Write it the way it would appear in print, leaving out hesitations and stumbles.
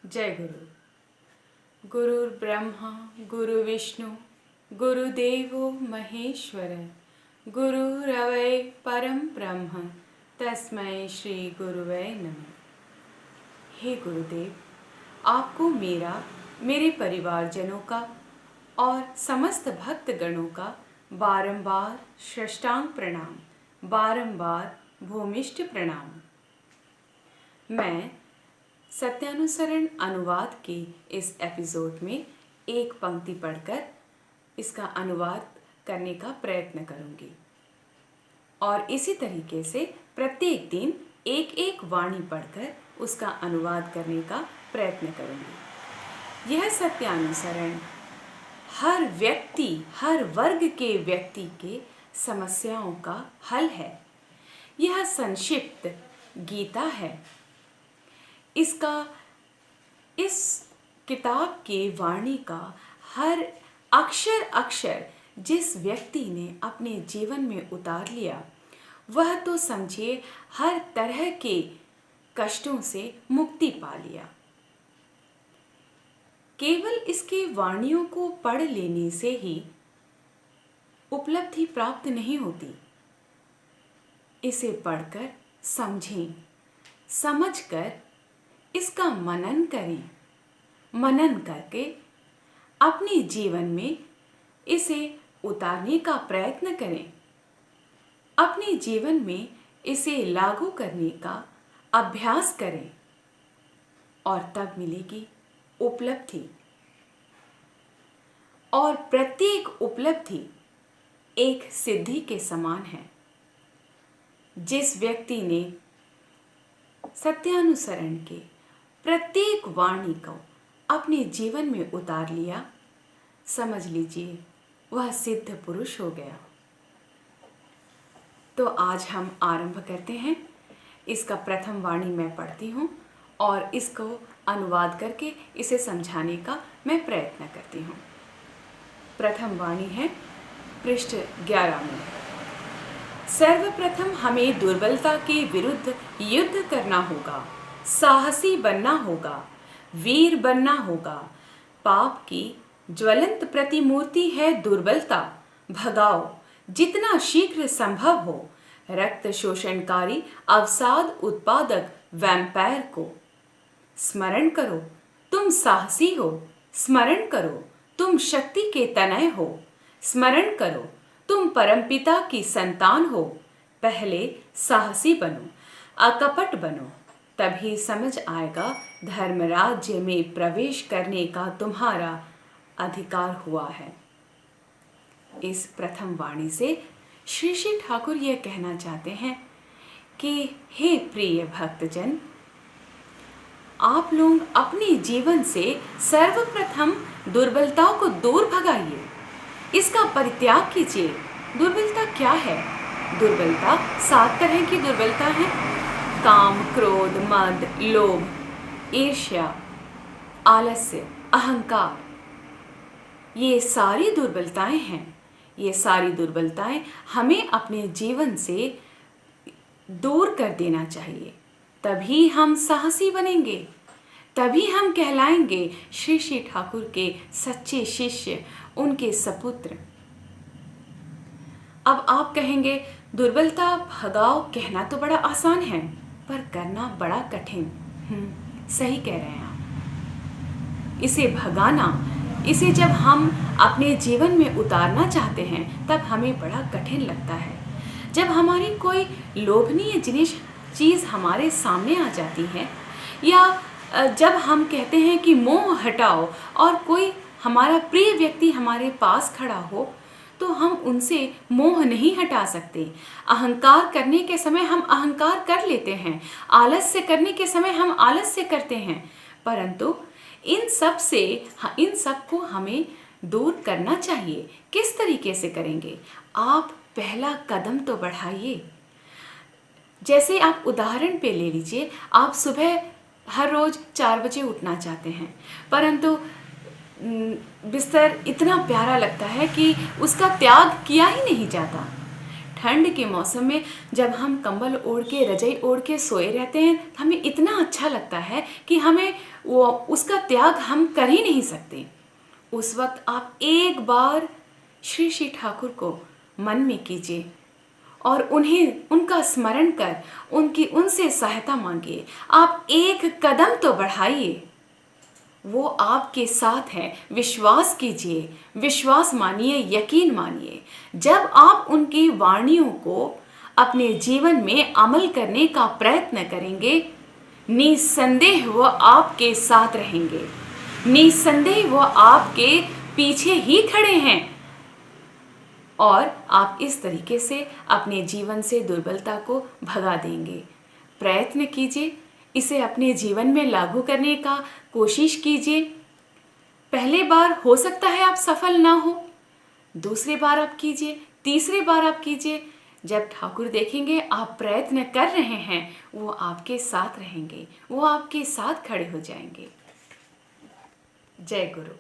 जय गुरु। गुरुर् ब्रह्मा गुरु विष्णु गुरुदेवो महेश्वर गुरुरवै परम ब्रह्म तस्मै श्री गुरुवे नमः। हे गुरुदेव, आपको मेरे परिवारजनों का और समस्त भक्तगणों का बारंबार साष्टांग प्रणाम, बारंबार भूमिष्ठ प्रणाम। मैं सत्यानुसरण अनुवाद के इस एपिसोड में एक पंक्ति पढ़कर इसका अनुवाद करने का प्रयत्न करूंगी और इसी तरीके से प्रत्येक दिन एक एक वाणी पढ़कर उसका अनुवाद करने का प्रयत्न करूंगी। यह सत्यानुसरण हर व्यक्ति, हर वर्ग के व्यक्ति के समस्याओं का हल है। यह संक्षिप्त गीता है। इस किताब के वाणी का हर अक्षर अक्षर जिस व्यक्ति ने अपने जीवन में उतार लिया, वह तो समझिए हर तरह के कष्टों से मुक्ति पा लिया। केवल इसके वाणियों को पढ़ लेने से ही उपलब्धि प्राप्त नहीं होती। इसे पढ़कर समझें, समझकर इसका मनन करें, मनन करके अपने जीवन में इसे उतारने का प्रयत्न करें, अपने जीवन में इसे लागू करने का अभ्यास करें और तब मिलेगी उपलब्धि। और प्रत्येक उपलब्धि एक सिद्धि के समान है। जिस व्यक्ति ने सत्यानुसरण के प्रत्येक वाणी को अपने जीवन में उतार लिया, समझ लीजिए वह सिद्ध पुरुष हो गया। तो आज हम आरंभ करते हैं। इसका प्रथम वाणी मैं पढ़ती हूँ और इसको अनुवाद करके इसे समझाने का मैं प्रयत्न करती हूँ। प्रथम वाणी है पृष्ठ 11 में। सर्वप्रथम हमें दुर्बलता के विरुद्ध युद्ध करना होगा, साहसी बनना होगा, वीर बनना होगा। पाप की ज्वलंत प्रतिमूर्ति है दुर्बलता। भगाओ जितना शीघ्र संभव हो रक्त शोषणकारी अवसाद उत्पादक वैम्पायर को। स्मरण करो तुम साहसी हो, स्मरण करो तुम शक्ति के तनय हो, स्मरण करो तुम परमपिता की संतान हो। पहले साहसी बनो, अकपट बनो, तभी समझ आएगा धर्म राज्य में प्रवेश करने का तुम्हारा अधिकार हुआ है। इस प्रथम वाणी से श्री श्री ठाकुर यह कहना चाहते हैं कि हे प्रिय भक्तजन, आप लोग अपने जीवन से सर्वप्रथम दुर्बलताओं को दूर भगाइए, इसका परित्याग कीजिए। दुर्बलता क्या है? दुर्बलता 7 तरह की दुर्बलता है। काम, क्रोध, मद, लोभ, ईर्ष्या, आलस्य, अहंकार। ये सारी दुर्बलताएं हैं। ये सारी दुर्बलताएं हमें अपने जीवन से दूर कर देना चाहिए। तभी हम साहसी बनेंगे, तभी हम कहलाएंगे श्री श्री ठाकुर के सच्चे शिष्य, उनके सपुत्र। अब आप कहेंगे दुर्बलता भगाओ, कहना तो बड़ा आसान है पर करना बड़ा कठिन। सही कह रहे हैं आप। इसे भगाना, इसे जब हम अपने जीवन में उतारना चाहते हैं तब हमें बड़ा कठिन लगता है। जब हमारी कोई लोभनीय चीज़ हमारे सामने आ जाती है, या जब हम कहते हैं कि मोह हटाओ और कोई हमारा प्रिय व्यक्ति हमारे पास खड़ा हो, तो हम उनसे मोह नहीं हटा सकते। अहंकार करने के समय हम अहंकार कर लेते हैं, आलस्य करने के समय हम आलस्य करते हैं, परंतु इन सब को हमें दूर करना चाहिए। किस तरीके से करेंगे? आप पहला कदम तो बढ़ाइए। जैसे आप उदाहरण पे ले लीजिए, आप सुबह हर रोज 4 बजे उठना चाहते हैं, परंतु बिस्तर इतना प्यारा लगता है कि उसका त्याग किया ही नहीं जाता। ठंड के मौसम में जब हम कंबल ओढ़ के रजाई ओढ़ के सोए रहते हैं तो हमें इतना अच्छा लगता है कि हमें वो उसका त्याग हम कर ही नहीं सकते। उस वक्त आप एक बार श्री श्री ठाकुर को मन में कीजिए और उन्हें उनका स्मरण कर उनसे सहायता मांगिए। आप एक कदम तो बढ़ाइए, वो आपके साथ हैं। विश्वास कीजिए, विश्वास मानिए, यकीन मानिए। जब आप उनकी वाणियों को अपने जीवन में अमल करने का प्रयत्न करेंगे, निसंदेह वो आपके साथ रहेंगे, निसंदेह वो आपके पीछे ही खड़े हैं और आप इस तरीके से अपने जीवन से दुर्बलता को भगा देंगे। प्रयत्न कीजिए, इसे अपने जीवन में लागू करने का कोशिश कीजिए। पहले बार हो सकता है आप सफल ना हो, दूसरी बार आप कीजिए, तीसरी बार आप कीजिए। जब ठाकुर देखेंगे आप प्रयत्न कर रहे हैं, वो आपके साथ रहेंगे, वो आपके साथ खड़े हो जाएंगे। जय गुरु।